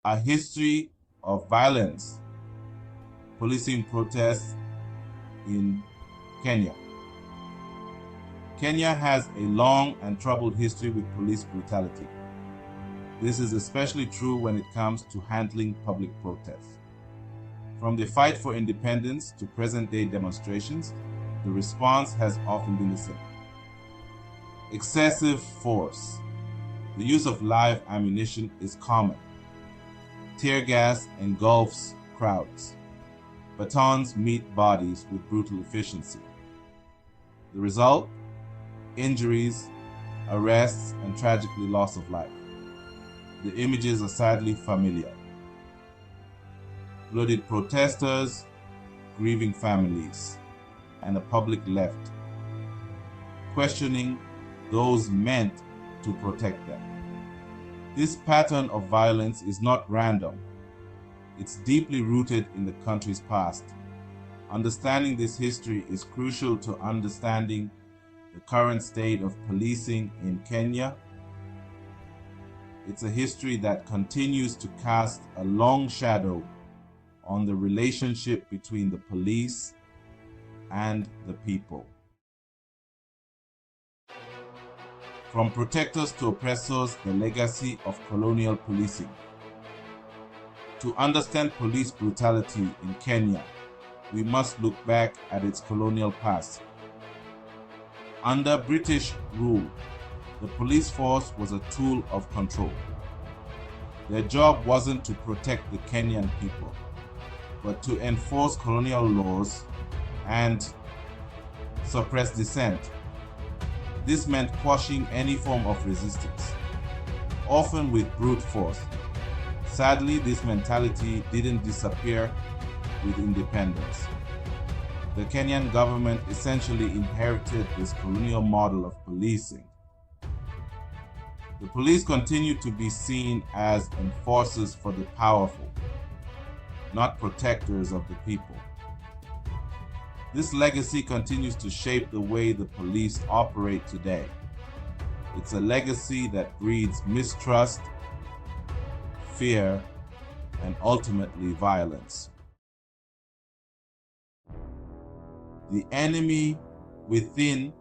A history of violence, policing protests in Kenya. Kenya has a long and troubled history with police brutality. This is especially true when it comes to handling public protests. From the fight for independence to present-day demonstrations, the response has often been the same. Excessive force. The use of live ammunition is common. Tear gas engulfs crowds. Batons meet bodies with brutal efficiency. The result? Injuries, arrests, and tragically loss of life. The images are sadly familiar. Bloodied protesters, grieving families, and a public left, questioning those meant to protect them. This pattern of violence is not random. It's deeply rooted in the country's past. Understanding this history is crucial to understanding the current state of policing in Kenya. It's a history that continues to cast a long shadow on the relationship between the police and the people. From protectors to oppressors, the legacy of colonial policing. To understand police brutality in Kenya, we must look back at its colonial past. Under British rule, the police force was a tool of control. Their job wasn't to protect the Kenyan people, but to enforce colonial laws and suppress dissent. This meant quashing any form of resistance, often with brute force. Sadly, this mentality didn't disappear with independence. The Kenyan government essentially inherited this colonial model of policing. The police continued to be seen as enforcers for the powerful, not protectors of the people. This legacy continues to shape the way the police operate today. It's a legacy that breeds mistrust, fear, and ultimately violence. The enemy within,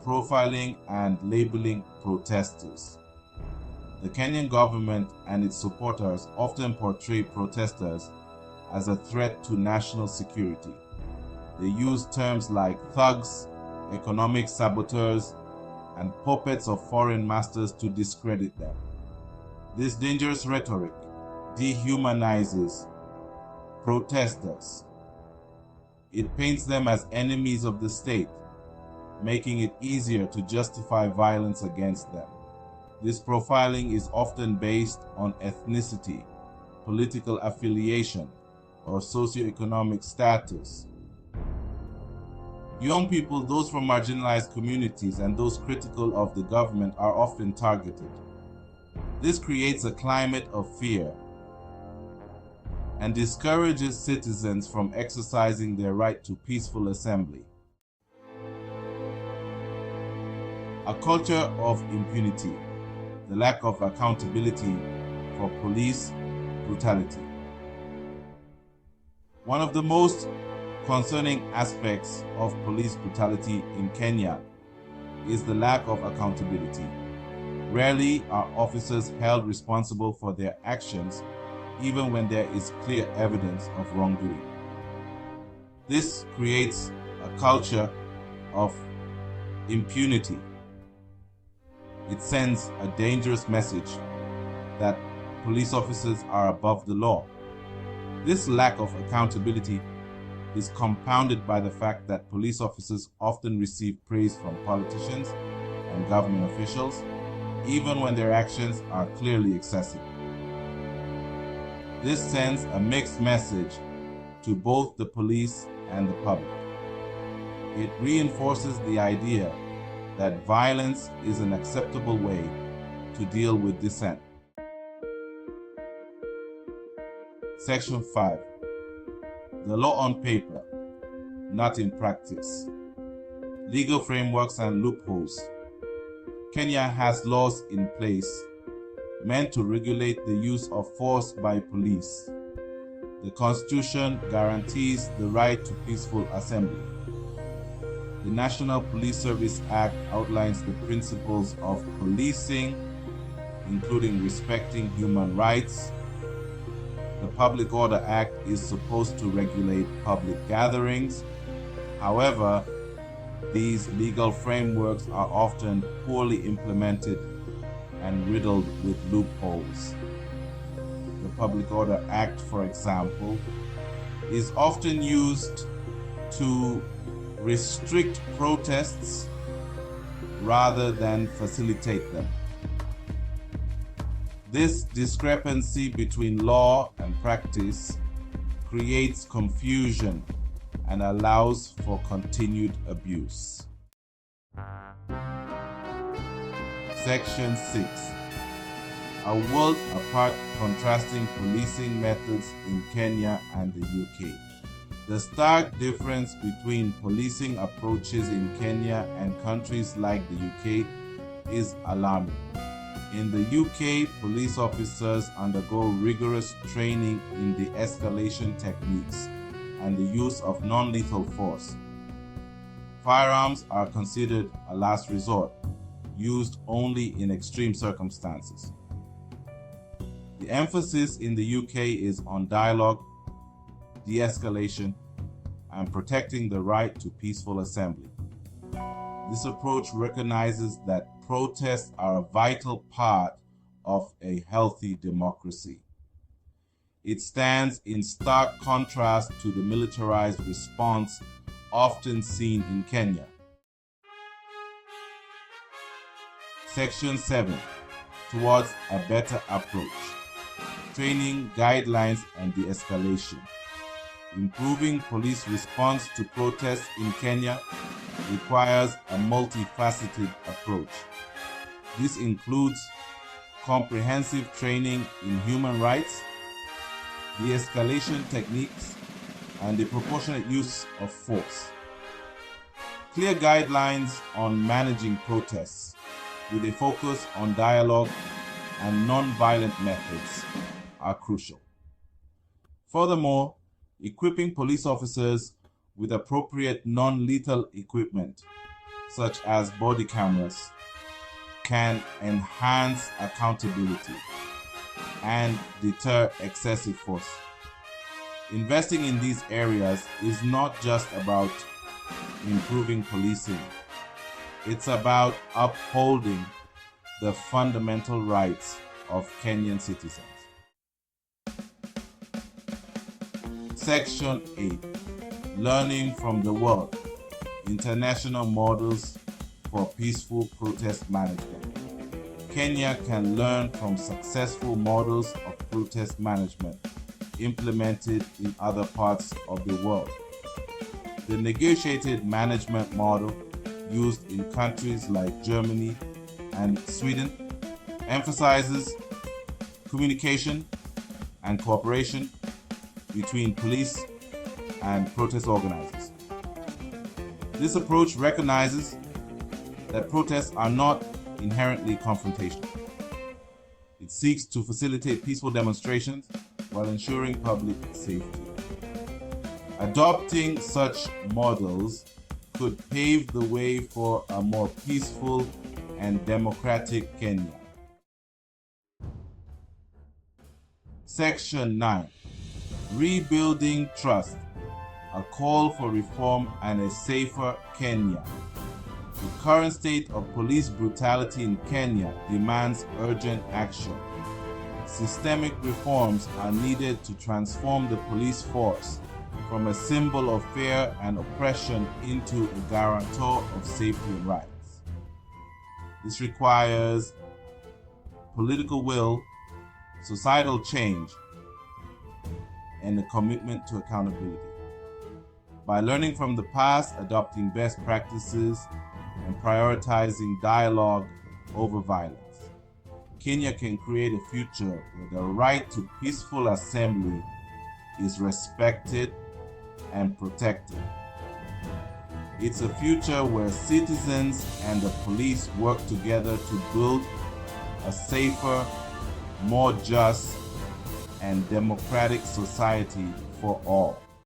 profiling and labeling protesters. The Kenyan government and its supporters often portray protesters as a threat to national security. They use terms like thugs, economic saboteurs, and puppets of foreign masters to discredit them. This dangerous rhetoric dehumanizes protesters. It paints them as enemies of the state, making it easier to justify violence against them. This profiling is often based on ethnicity, political affiliation, or socioeconomic status. Young people, those from marginalized communities, and those critical of the government are often targeted. This creates a climate of fear and discourages citizens from exercising their right to peaceful assembly. A culture of impunity, the lack of accountability for police brutality. One of the most concerning aspects of police brutality in Kenya is the lack of accountability. Rarely are officers held responsible for their actions, even when there is clear evidence of wrongdoing. This creates a culture of impunity. It sends a dangerous message that police officers are above the law. This lack of accountability is compounded by the fact that police officers often receive praise from politicians and government officials, even when their actions are clearly excessive. This sends a mixed message to both the police and the public. It reinforces the idea that violence is an acceptable way to deal with dissent. Section 5. The law on paper, not in practice. Legal frameworks and loopholes. Kenya has laws in place meant to regulate the use of force by police. The Constitution guarantees the right to peaceful assembly. The National Police Service Act outlines the principles of policing, including respecting human rights. The Public Order Act is supposed to regulate public gatherings. However, these legal frameworks are often poorly implemented and riddled with loopholes. The Public Order Act, for example, is often used to restrict protests rather than facilitate them. This discrepancy between law and practice creates confusion and allows for continued abuse. Section 6. A world apart, contrasting policing methods in Kenya and the UK. The stark difference between policing approaches in Kenya and countries like the UK is alarming. In the UK, police officers undergo rigorous training in the escalation techniques and the use of non-lethal force. Firearms are considered a last resort, used only in extreme circumstances. The emphasis in the UK is on dialogue, de-escalation, and protecting the right to peaceful assembly. This approach recognizes that protests are a vital part of a healthy democracy. It stands in stark contrast to the militarized response often seen in Kenya. Section 7. Towards a better approach. Training, guidelines, and de-escalation. Improving police response to protests in Kenya requires a multifaceted approach. This includes comprehensive training in human rights, de-escalation techniques, and the proportionate use of force. Clear guidelines on managing protests with a focus on dialogue and non-violent methods are crucial. Furthermore, equipping police officers with appropriate non-lethal equipment, such as body cameras, can enhance accountability and deter excessive force. Investing in these areas is not just about improving policing. It's about upholding the fundamental rights of Kenyan citizens. Section 8. Learning from the world. International models for peaceful protest management. Kenya can learn from successful models of protest management implemented in other parts of the world. The negotiated management model used in countries like Germany and Sweden emphasizes communication and cooperation between police and protest organizers. This approach recognizes that protests are not inherently confrontational. It seeks to facilitate peaceful demonstrations while ensuring public safety. Adopting such models could pave the way for a more peaceful and democratic Kenya. Section 9. Rebuilding trust. A call for reform and a safer Kenya. The current state of police brutality in Kenya demands urgent action. Systemic reforms are needed to transform the police force from a symbol of fear and oppression into a guarantor of safety and rights. This requires political will, societal change, and a commitment to accountability. By learning from the past, adopting best practices, and prioritizing dialogue over violence, Kenya can create a future where the right to peaceful assembly is respected and protected. It's a future where citizens and the police work together to build a safer, more just, and democratic society for all.